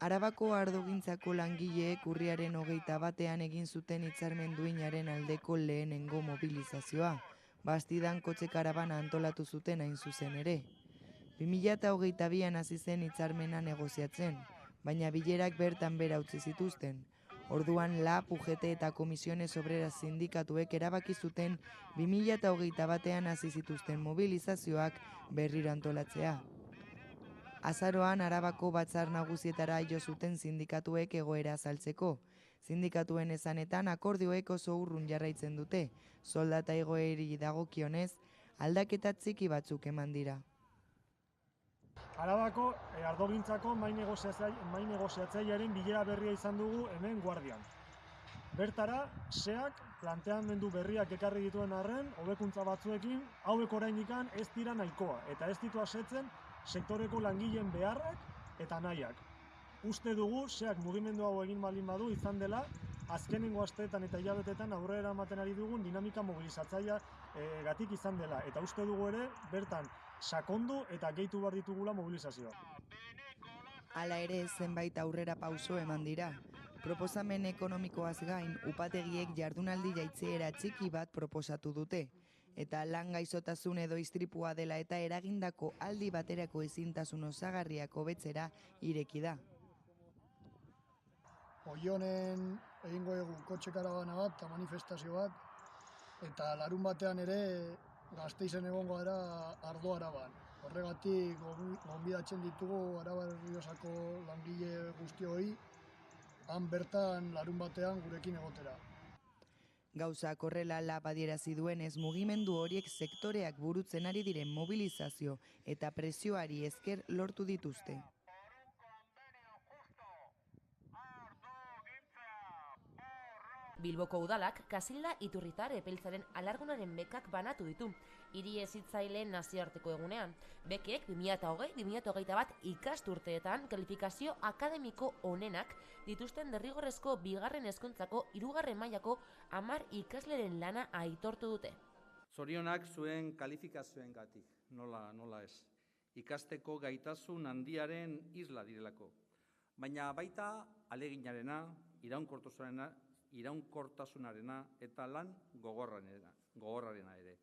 Arabako ardogintzako langileek urriaren 21ean egin zuten hitzarmen duinaren aldeko lehenengo mobilizazioa, Bastidan kotxe karabana antolatu zuten hain zuzen ere. 2022an hasi zen hitzarmena negoziatzen, baina bilerak bertan behera utzi zituzten. Orduan LAB, UGT eta Comisiones Obreras sindikatuek erabaki zuten 2021an hasi zituzten mobilizazioak berriro antolatzea. Azaroan Arabako batzar nagusietara jo zuten sindikatuek egoera azaltzeko. Sindikatuen esanetan akordioek oso urrun jarraitzen dute, soldata igoerari dagokionez, aldaketa txiki batzuk eman dira. Arabako ardogintzako mahai negoziatzailearen bilera berria izan dugu hemen Guardian. Bertara, SEAK planteamendu berriak ekarri dituen arren, hobekuntza batzuekin, hauek oraindikan ez dira nahikoa, eta ez ditu asetzen sektoreko langileen beharrak eta nahiak. Uste dugu, SEAK mugimendu hau egin baldin badu izan dela, azkenengo asteetan eta hilabetetan aurrera ematen ari dugun dinamika mobilizatzailea gatik izan dela. Eta uste dugu ere, bertan sakondu eta gehitu behar ditugula mobilizazioa. Hala ere, zenbait aurrera pauso eman dira. Proposamen ekonomikoaz gain, upategiek jardunaldi jaitziera txiki bat proposatu dute. Eta lan gaixotasun edo istripua dela eta eragindako aldi baterako ezintasun osagarriak hobetzera ireki da. Oionen egingo dugu kotxe karabana bat eta manifestazio bat, eta larun batean ere Gasteizen egongo gara Ardo Araban. Horregatik gonbidatzen ditugu Araba Errioxako langile guztioi, han bertan larun batean gurekin egotera. Gauzak horrela LAB adierazi duenez, mugimendu horiek sektoreak burutzen ari diren mobilizazio eta presioari esker lortu dituzte. Bilboko udalak Kasilda Iturritar epeltzaren alargunaren bekak banatu ditu, hiri hezitzaileen nazioarteko egunean. Bekek 2020-2021 ikasturteetan kalifikazio akademiko onenak dituzten derrigorrezko bigarren hezkuntzako 3. mailako 10 ikasleren lana aitortu dute. Zorionak zuen kalifikazioengatik, nola ez. Ikasteko gaitasun handiaren isla direlako. Baina baita aleginarena, iraunkortasunarena eta lan gogorrarena ere.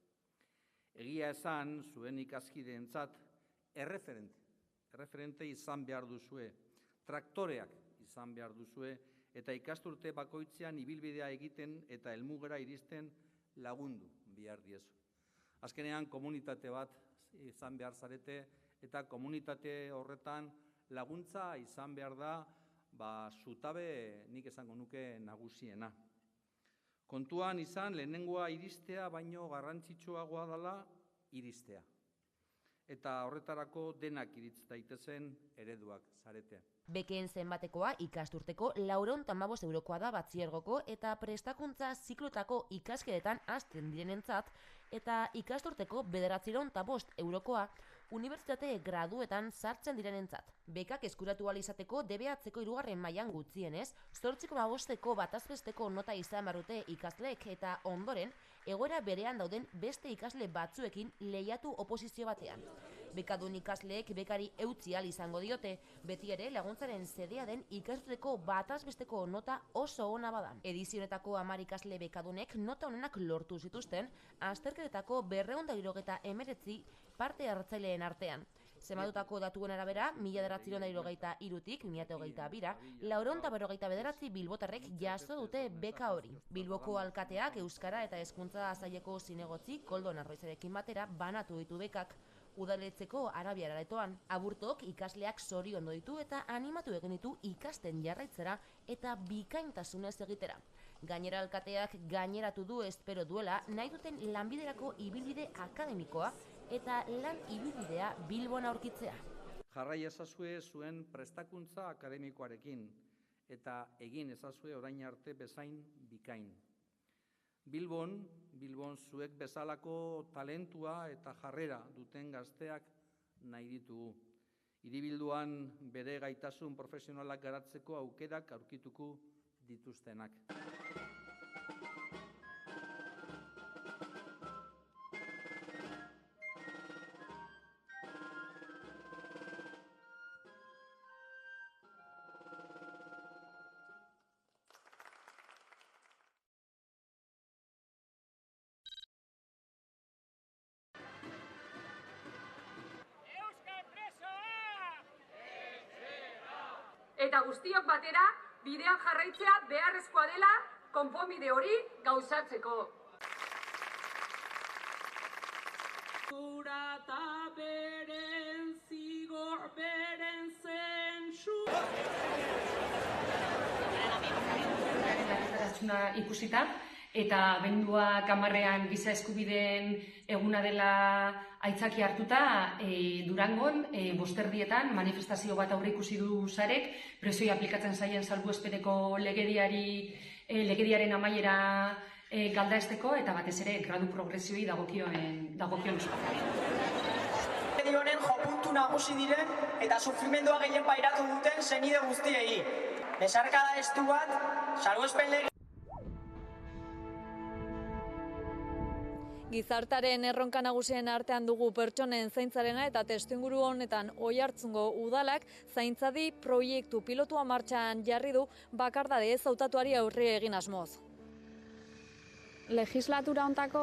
Egia esan, zuen ikaskideentzat erreferente izan behar duzue, traktoreak izan behar duzue, eta ikasturte bakoitzean ibilbidea egiten eta helmugara iristen lagundu behar diezu. Azkenean komunitate bat izan behar zarete, eta komunitate horretan laguntza izan behar da, zutabe nik esango nuke nagusiena. Kontuan izan lehenengoa iristea baino garrantzitsuagoa dela iristea. Eta horretarako denak iritz daitezen ereduak zarete. Bekeen zenbatekoa ikasturteko 415 eurokoa da batxilergoko eta prestakuntza ziklotako ikaskedetan hasten direnentzat, eta ikasturteko 905 eurokoa unibertsitate graduetan sartzen direnentzat. Bekak eskuratu ahal izateko DBH-ko 3. mailan gutxienez 8,5ko batazbesteko nota izan barrute ikasleek, eta ondoren egoera berean dauden beste ikasle batzuekin lehiatu oposizio batean. Bekadun ikasleek bekari eutsi ahal izango diote, beti ere laguntzaren zedea den ikasturteko batazbesteko nota oso ona badan. Edizionetako 10 ikasle bekadunek nota honenak lortu zituzten, azterketako 279 parte hartzaileen artean. Zematutako datuen arabera, 1993-tik 2022-ra, 459 bilbotarrek jaso dute beka hori. Bilboko alkateak Euskara eta Hezkuntza Saileko zinegotzi Koldo Narroizarekin batera banatu ditu bekak. Udaletzeko Arabiar aretoan, Aburtok ikasleak zoriondu ditu eta animatu egin ditu ikasten jarraitzera eta bikaintasunez egitera. Gainera alkateak gaineratu du espero duela nahi duten lanbiderako ibilbide akademikoa eta lan ibilbidea Bilbon aurkitzea. Jarrai ezazue zuen prestakuntza akademikoarekin eta egin ezazue orain arte bezain bikain. Bilbon zuek bezalako talentua eta jarrera duten gazteak nahi ditugu. Hiribilduan bere gaitasun profesionalak garatzeko aukerak aurkituko dituztenak. eta guztiok batera bidean jarraitzea beharrezkoa dela konponbide hori gauzatzeko. Eta beren zigor, beren zentsu. Ikusita, eta bendua kamarrean giza eskubideen eguna dela aitzaki hartuta, Durangon, bosterdietan manifestazio bat aurre ikusi du sarek, presoei aplikatzen zaien salbuespeneko legediaren amaiera galdaesteko eta batez ere gradu progresioi dagokion honen jopuntu nagusi diren eta sufrimendua gehien pairatu duten senide guztiei. Besarkada estu bat, salbuespen lege. Gizartaren erronka nagusien artean dugu pertsonen zaintzarena eta testuinguru honetan Oiartzungo udalak zaintzadi proiektu pilotua martxan jarri du bakardade ez hautatuari aurre egin asmoz. Legislatura hontako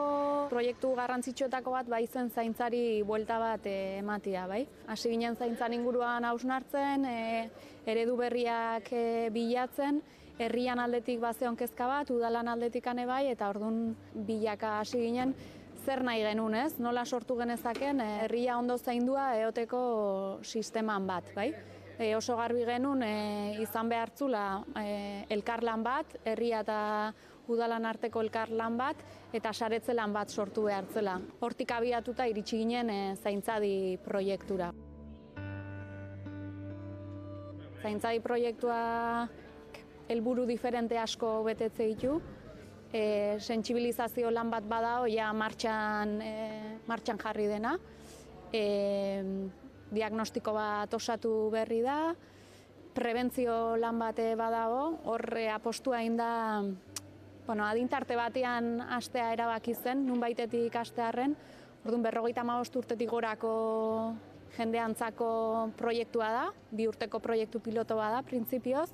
proiektu garrantzitsuetako bat bai zen zaintzari buelta bat ematia, bai. Hasi ginen zaintzan inguruan hausnartzen, eredu berriak bilatzen, herrian aldetik bazeon kezka bat, udalan aldetik bai, eta ordun bilaka hasi ginen zer nahi genuen, ez? Nola sortu genezaken herria ondo zaindua eoteko sisteman bat, bai. Oso garbi genuen izan behartzula elkarlan bat, herria eta udalan arteko elkarlan bat eta saretze lan bat sortu behartzela. Hortik abiatuta iritsi ginen zaintzadi proiektura. Zaintzadi proiektua helburu diferente asko betetze ditu. Sentsibilizazio lan bat badao ja martxan jarri dena. Diagnostiko bat osatu berri da. Prebentzio lan bat badago, horre apostua egin da adintarte batean hastea erabaki zen, nunbaitetik hastearren, orduan 55 urtetik gorako jendeantzako proiektua da, 2 urteko proiektu piloto bada, printzipioz.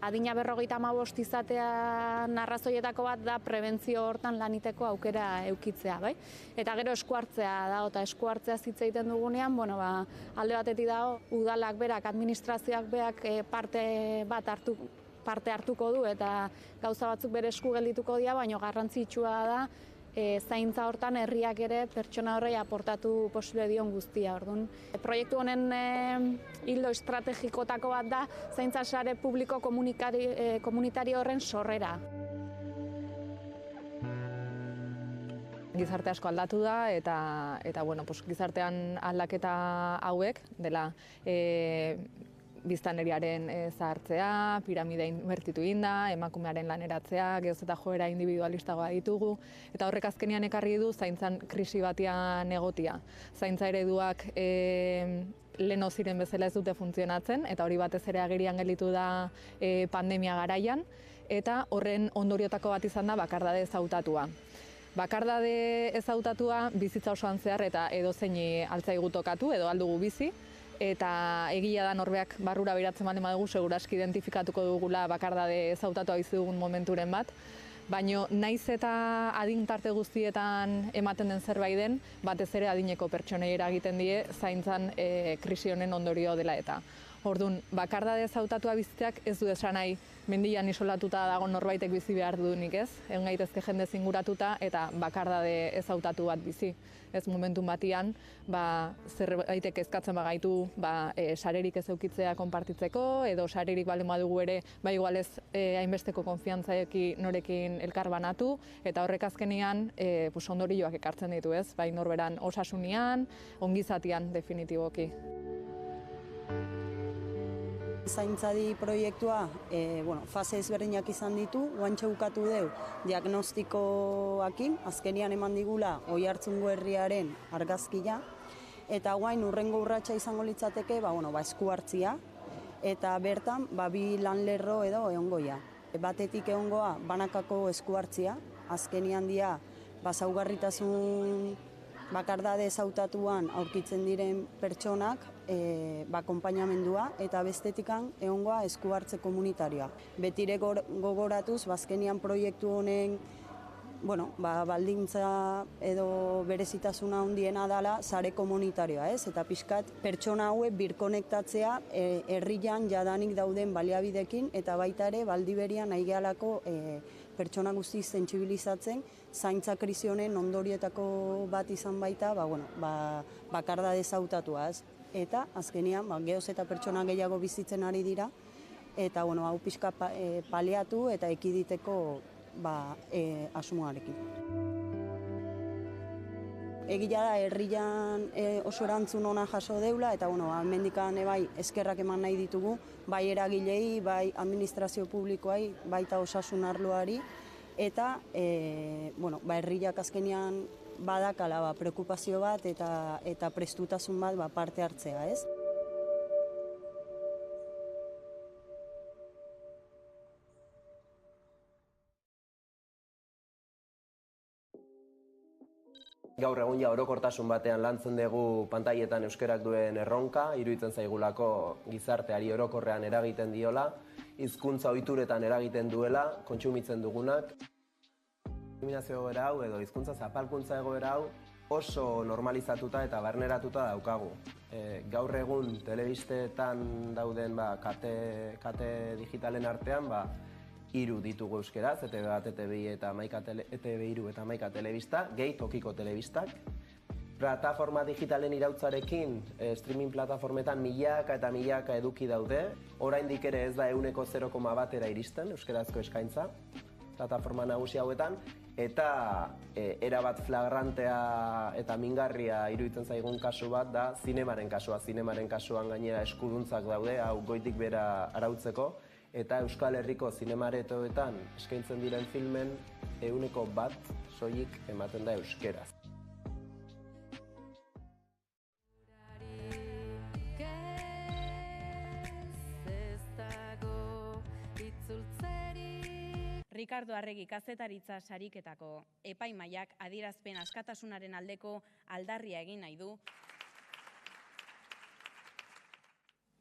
Adina 55 izatea arrazoietako bat da prebentzio hortan laniteko aukera eukitzea, bai? Eta gero eskuartzea da, eta eskuartzea hitz egiten dugunean, alde batetik dago, udalak berak, administrazioak berak parte hartuko du eta gauza batzuk bere esku geldituko dira, baina garrantzitsua da zaintza hortan herriak ere pertsona horrei aportatu posible dion guztia. Orduan, proiektu honen hildo estrategikotako bat da zaintza sare publiko komunitario horren sorrera. Gizarte asko aldatu da eta gizartean aldaketa hauek dela biztanleriaren zahartzea, piramidea inbertitu egin da, emakumearen laneratzea, geroz eta joera individualistagoa ditugu, eta horrek azkenean ekarri du zaintzan krisi batean egotia. Zaintza ereduak lehen ziren bezala ez dute funtzionatzen, eta hori batez ere agerian gelditu da pandemia garaian, eta horren ondoriotako bat izan da bakardade ez hautatua. Bakardade ez hautatua bizitza osoan zehar eta edozein altzaigu tokatu edo aldugu bizi, eta egia da norbeak barrura beratzen baldin badugu seguraski identifikatuko dugula bakardade ez hautatua bizi dugun momenturen bat, baina naiz eta adin tarte guztietan ematen den zerbait den, batez ere adineko pertsonei eragiten die zaintzan krisi honen ondorio dela eta. Orduan, bakardade ez hautatua bizitzeak ez du esan nahi mendian isolatuta dago norbaitek bizi behar dunik, ez? Egon gaitezke jende zinguratuta eta bakardade ez hautatu bat bizi. Ez momentu batian, zerbaitek eskatzen bagaitu sarerik ez eukitzea konpartitzeko, edo sarerik baldin badugu ere, igual ez hainbesteko konfiantzaeki norekin elkar banatu, eta horrek azkenean ondorioak ekartzen ditu, ez? Bai norberan osasunian, ongizatian definitiboki. Zaintzadi proiektua fase ezberdinak izan ditu, guantxe bukatu deu diagnostikoakin, azkenian eman digula Oiartzungo herriaren argazkia, eta guain urrengo urratsa izango litzateke esku hartzia, eta bertan bi lan lerro edo egongoia. Batetik egongoa banakako esku hartzia, azkenian dia zaugarritasun bakardade ez hautatuan aurkitzen diren pertsonak akonpainamendua eta bestetikan egongoa esku hartze komunitarioa. Betire gogoratuz, bazkenian proiektu honen baldintza edo berezitasuna handiena dela sare komunitarioa, ez? Eta pixkat pertsona hauek birkonektatzea herrian jadanik dauden baliabidekin eta baita ere Baldiberian nahi gehalako pertsona guztiz sentsibilizatzen, zaintza krisi honen ondorioetako bat izan baita, bakardade hautatua, ez? Eta azkenean, gehoz eta pertsona gehiago bizitzen ari dira, eta hau pixka paliatu eta ekiditeko asmoarekin. Egia da, herrian oso erantzun ona jaso deula, eta hemendikan bai eskerrak eman nahi ditugu, bai eragilei, bai administrazio publikoai, baita osasun arloari, eta herriak azkenean badakala preokupazio bat eta prestutasun bat parte hartzea, ez? Gaur egun orokortasun batean lantzen dugu pantailetan euskerak duen erronka, iruditzen zaigulako gizarteari orokorrean eragiten diola, hizkuntza ohituretan eragiten duela, kontsumitzen dugunak. Diskriminazio egoera hau edo hizkuntza zapalkuntza egoera hau oso normalizatuta eta barneratuta daukagu. Gaur egun telebistetan dauden kate digitalen artean 3 ditugu euskeraz, ETV bat, ETV eta ETV 3 eta 11 telebista, gehi tokiko telebistak. Plataforma digitalen irautzarekin, streaming plataformetan milaka eta milaka eduki daude. Oraindik ere ez da 0,1 iristen euskerazko eskaintza plataforma nagusi hauetan, eta erabat flagrantea eta mingarria iruditzen zaigun kasu bat da zinemaren kasua. Zinemaren kasuan gainera eskuduntzak daude, hau goitik bera arautzeko, eta Euskal Herriko zinemaretoetan eskaintzen diren filmen 1% soilik ematen da euskeraz. Ricardo Arregi kazetaritza sariketako epaimahaiak adierazpen askatasunaren aldeko aldarria egin nahi du.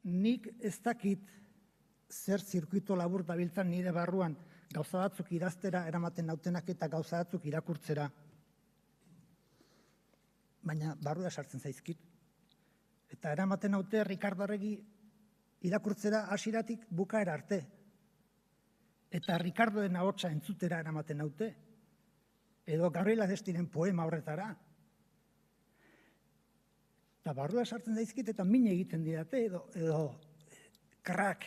Nik ez dakit zer zirkuito labur dabiltzan nire barruan gauza batzuk idaztera eramaten nautenak eta gauza batzuk irakurtzera. Baina barrura sartzen zaizkit. Eta eramaten naute Ricardo Arregi irakurtzera hasieratik bukaera arte. Eta Ricardoen ahotsa entzutera eramaten naute. Edo Gabriela Destiren poema horretara. Eta barrura sartzen zaizkit eta min egiten didate edo krak.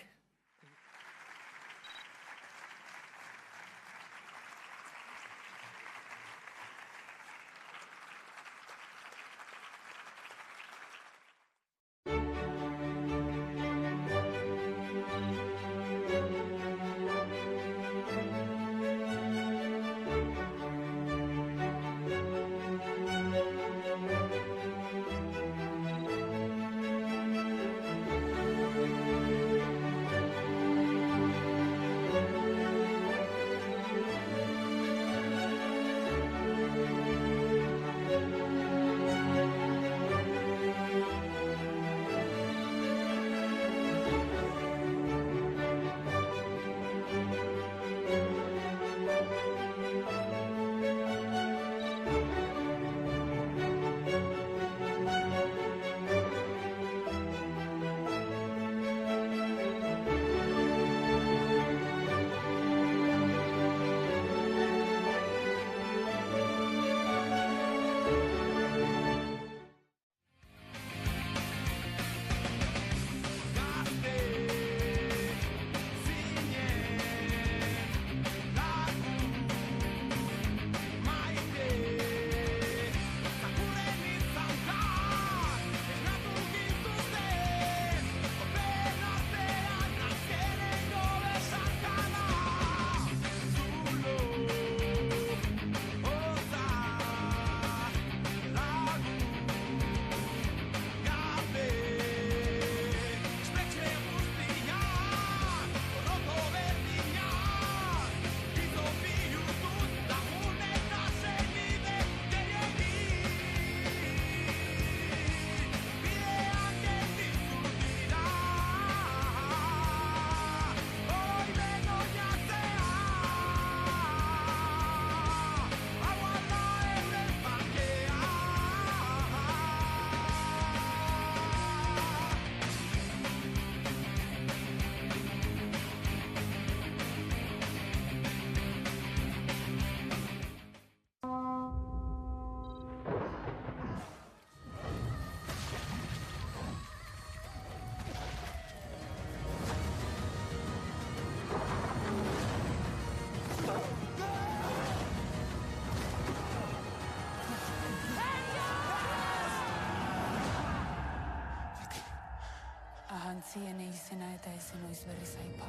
jantzien izena eta ezen oiz berriz aipa.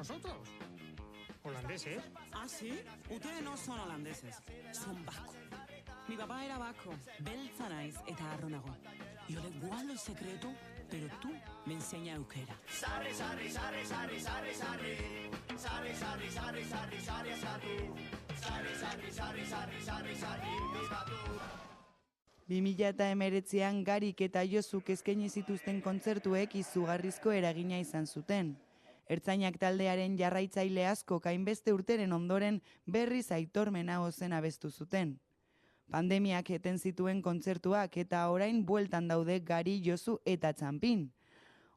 ¿Nosotros? ¿Holandeses? ¿Ah, sí? Ustedes no son holandeses, son vascos. Mi papá era vasco, beltza naiz eta harro nago. Yo le guardo el secreto, pero tú me enseñas euskera. Sarri, sarri, sarri, sarri, sarri, sarri. Sarri, sarri, sarri, sarri, sarri, sarri. Sarri, sarri, sarri, sarri, sarri, sarri. 2019an Garik eta Josuk eskaini zituzten kontzertuek izugarrizko eragina izan zuten. Ertzainak taldearen jarraitzaile asko hainbeste urteren ondoren berriz Aitormena ozen abestu zuten. Pandemiak eten zituen kontzertuak eta orain bueltan daude Gari, Josu eta Txanpin.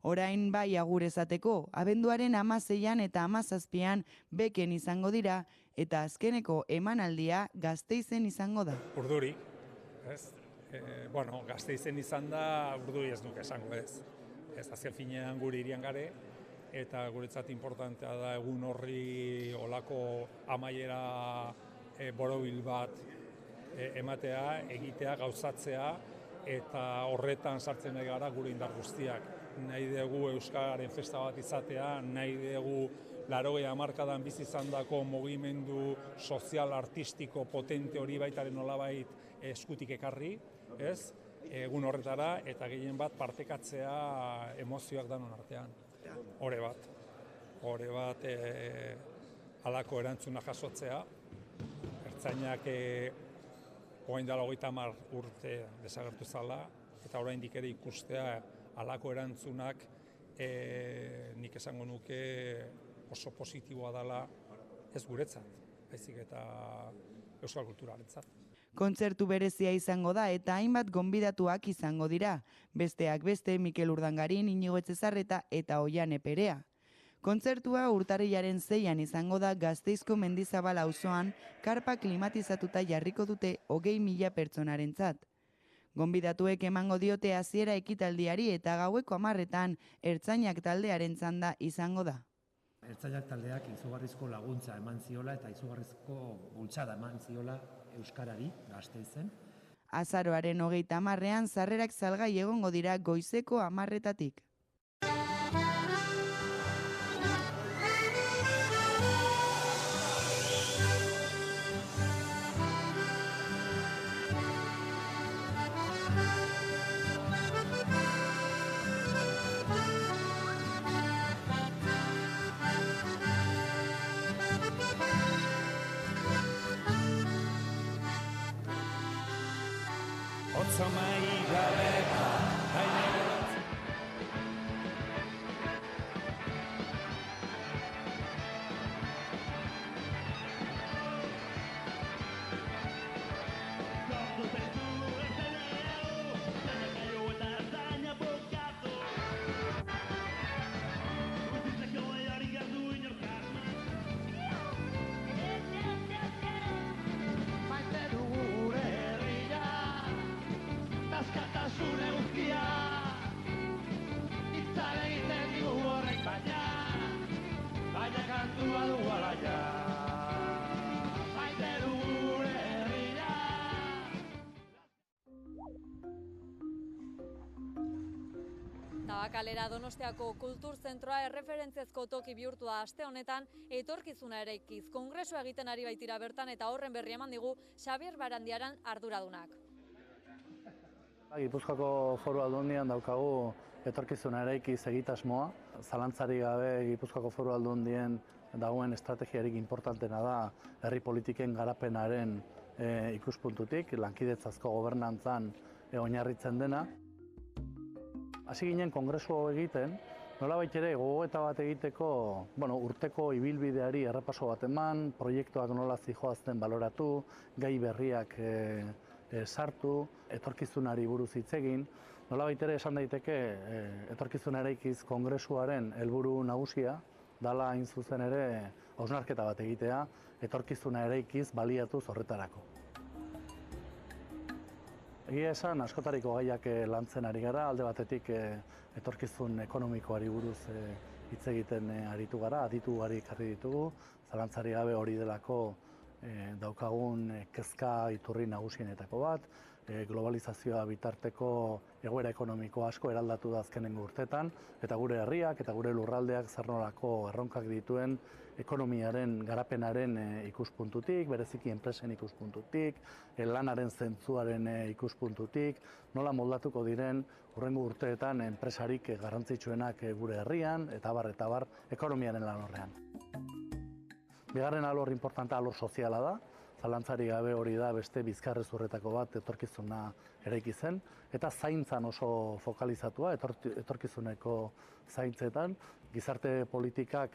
Orain bai agur esateko, abenduaren 16an eta 17an beken izango dira eta azkeneko emanaldia Gasteizen izango da. Urduri, ez? Gasteizen izan da Urduri ez nuke esango ez. Ez azken finean gure hirian gare, eta guretzat importantea da egun horri olako amaiera borobil bat ematea, egitea, gauzatzea, eta horretan sartzen nahi gara gure indar guztiak. Nahi dugu Euskararen festa bat izatea, nahi dugu 80 hamarkadan bizi izandako mugimendu sozial, artistiko, potente hori baitaren nolabait eskutik ekarri, ez? Egun horretara eta gehien bat partekatzea emozioak danon artean. Hore bat halako erantzuna jasotzea, ertzainak orain dela 30 urte desagertu zala, eta oraindik ere ikustea halako erantzunak nik esango nuke oso positiboa dela ez guretzat, baizik eta euskal kulturarentzat. Kontzertu berezia izango da eta hainbat gonbidatuak izango dira. Besteak beste Mikel Urdangarin, Inigo Etxezarreta eta Oiane Perea. Kontzertua urtarrilaren 6an izango da Gasteizko Mendizabal auzoan karpa klimatizatuta jarriko dute 20.000 pertsonarentzat. Gonbidatuek emango diote hasiera ekitaldiari eta gaueko 10etan ertzainak taldearen txanda izango da. Ertzainak taldeak izugarrizko laguntza eman ziola eta izugarrizko bultzada eman ziola Euskarari Gasteizen. Azaroaren 30ean sarrerak salgai egongo dira goizeko 10etatik. Tabakalera Donostiako kulturzentroa erreferentziazko toki bihurtu da aste honetan etorkizuna eraikiz kongresua egiten ari baitira bertan eta horren berri eman digu Xabier Barandiaran arduradunak. Gipuzkoako Foru Aldundian daukagu etorkizuna eraikiz egitasmoa. Zalantzari gabe Gipuzkoako Foru Aldundien dagoen estrategiarik importantena da herri politiken garapenaren ikuspuntutik, lankidetzazko gobernantzan oinarritzen dena. Hasi ginen kongresu egiten, nolabait ere gogoeta bat egiteko, urteko ibilbideari errepaso bat eman, proiektuak nola zihoazten baloratu, gai berriak sartu, etorkizunari buruz hitz egin. Nolabait ere esan daiteke etorkizuna eraikiz kongresuaren helburu nagusia, dala hain zuzen ere hausnarketa bat egitea, etorkizuna eraikiz baliatuz horretarako. Egia esan, askotariko gaiak lantzen ari gara, alde batetik etorkizun ekonomikoari buruz hitz egiten aritu gara, aditu gari ekarri ditugu, zalantzari gabe hori delako daukagun kezka iturri nagusienetako bat, globalizazioa bitarteko egoera ekonomiko asko eraldatu da azkenengo urtetan, eta gure herriak eta gure lurraldeak zer nolako erronkak dituen ekonomiaren garapenaren ikuspuntutik, bereziki enpresen ikuspuntutik, lanaren zentzuaren ikuspuntutik, nola moldatuko diren hurrengo urteetan enpresarik garrantzitsuenak gure herrian, eta abar, ekonomiaren alorrean. Bigarren alor importanta alor soziala da, zalantzari gabe hori da beste bizkarrezurretako bat etorkizuna eraiki zen, eta zaintzan oso fokalizatua, etorkizuneko zaintzetan, gizarte politikak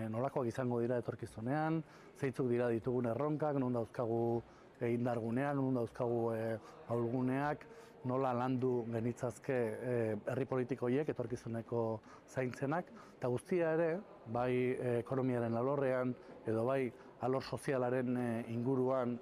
nolakoak izango dira etorkizunean, zeintzuk dira ditugun erronkak, non dauzkagu indarguneak, non dauzkagu ahulguneak, nola landu genitzazke herri politikoiek etorkizuneko zaintzenak, eta guztia ere, bai ekonomiaren alorrean, edo bai alor sozialaren inguruan,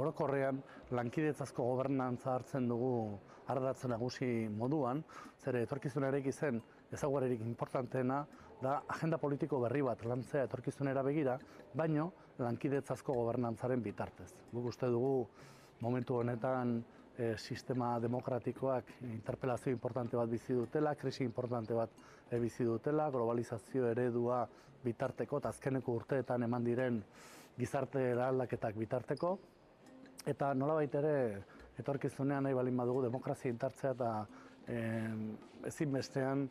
orokorrean, lankidetzazko gobernantza hartzen dugu ardatz nagusi moduan, zere etorkizuna eraiki zen ezaugarririk importanteena da agenda politiko berri bat lantzea etorkizunera begira, baino lankidetzazko gobernantzaren bitartez. Guk uste dugu momentu honetan sistema demokratikoak interpelazio importante bat bizi dutela, krisi importante bat bizi dutela, globalizazio eredua bitarteko eta azkeneko urteetan eman diren gizarte eraldaketak bitarteko, eta nolabait ere etorkizunean nahi balin badugu demokrazia indartzea eta ezinbestean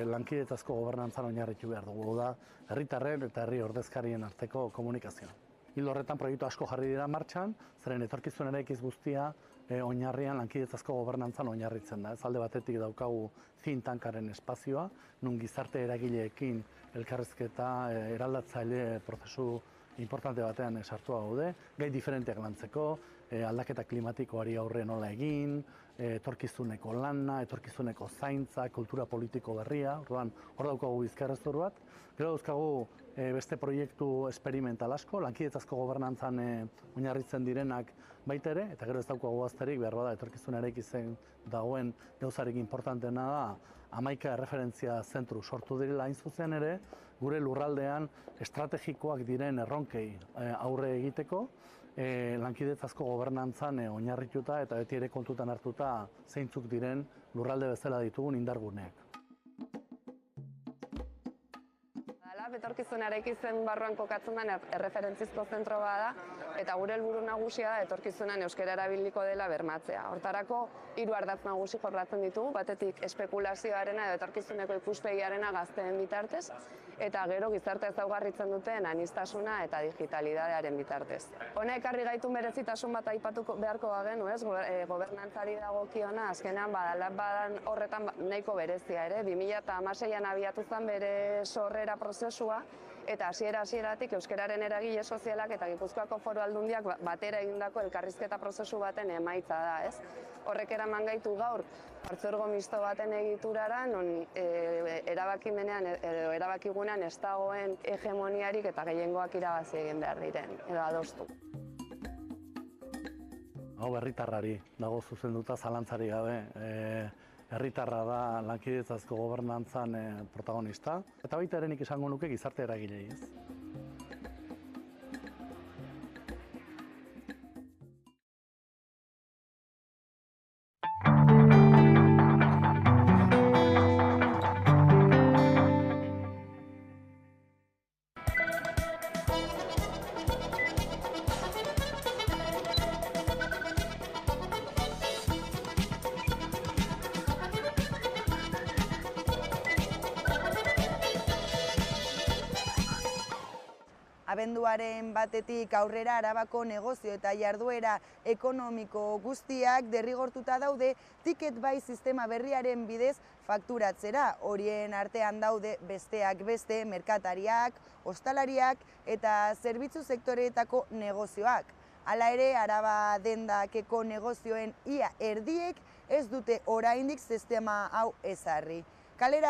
lankidetzazko gobernantzan oinarritu behar dugu, da herritarren eta herri ordezkarien arteko komunikazioa. Ildo horretan proiektu asko jarri dira martxan, zeren etorkizun eraikiz guztia oinarrian lankidetzazko gobernantzan oinarritzen da. Ez alde batetik daukagu think tankaren espazioa, nun gizarte eragileekin elkarrizketa eraldatzaile prozesu importante batean sartua gaude, gai diferenteak lantzeko, aldaketa klimatikoari aurre nola egin, etorkizuneko lana, etorkizuneko zaintza, kultura politiko berria, orduan hor daukagu bizkarrezur bat. Gero dauzkagu beste proiektu esperimental asko, lankidetzazko gobernantzan oinarritzen direnak baita ere, eta gero ez daukagu gazterik, behar bada etorkizuna eraikitzen dagoen gauzarik importanteena da, 11 erreferentzia zentru sortu direla hain zuzen ere, gure lurraldean estrategikoak diren erronkei aurre egiteko, lankidetzazko gobernantzan oinarrituta eta beti ere kontutan hartuta zeintzuk diren lurralde bezala ditugun indarguneak. Etorkizuna eraikitzen barruan kokatzen den erreferentzizko zentro bada, eta gure helburu nagusia da etorkizunan euskara erabiliko dela bermatzea. Hortarako 3 ardatz nagusi jorratzen ditugu, batetik espekulazioarena edo etorkizuneko ikuspegiarena gazteen bitartez, eta gero gizarte ezaugarritzen duten aniztasuna eta digitalidadearen bitartez. Hona ekarri gaitun berezitasun bat aipatuko beharko bagenu, ez? Gobernantzari dagokiona azkenean badan horretan nahiko berezia ere, 2016an abiatu zen bere sorrera prozesua, eta hasieratik euskararen eragile sozialak eta Gipuzkoako Foru Aldundiak batera egindako elkarrizketa prozesu baten emaitza da, ez? Horrek eraman gaitu gaur partzuergo misto baten egiturara, non erabakimenean edo erabakigunean ez dagoen hegemoniarik eta gehiengoak irabazi egin behar diren, edo adostu. Hau herritarrari dago zuzenduta zalantzari gabe. Herritarra da lankidetzazko gobernantzan protagonista, eta baita ere nik esango nuke gizarte eragilei, ez? Abenduaren batetik aurrera Arabako negozio eta jarduera ekonomiko guztiak derrigortuta daude ticket buy sistema berriaren bidez fakturatzera. Horien artean daude besteak beste merkatariak, ostalariak eta zerbitzu sektoreetako negozioak. Hala ere, Araba dendakeko negozioen ia erdiek ez dute oraindik sistema hau ezarri. Kalera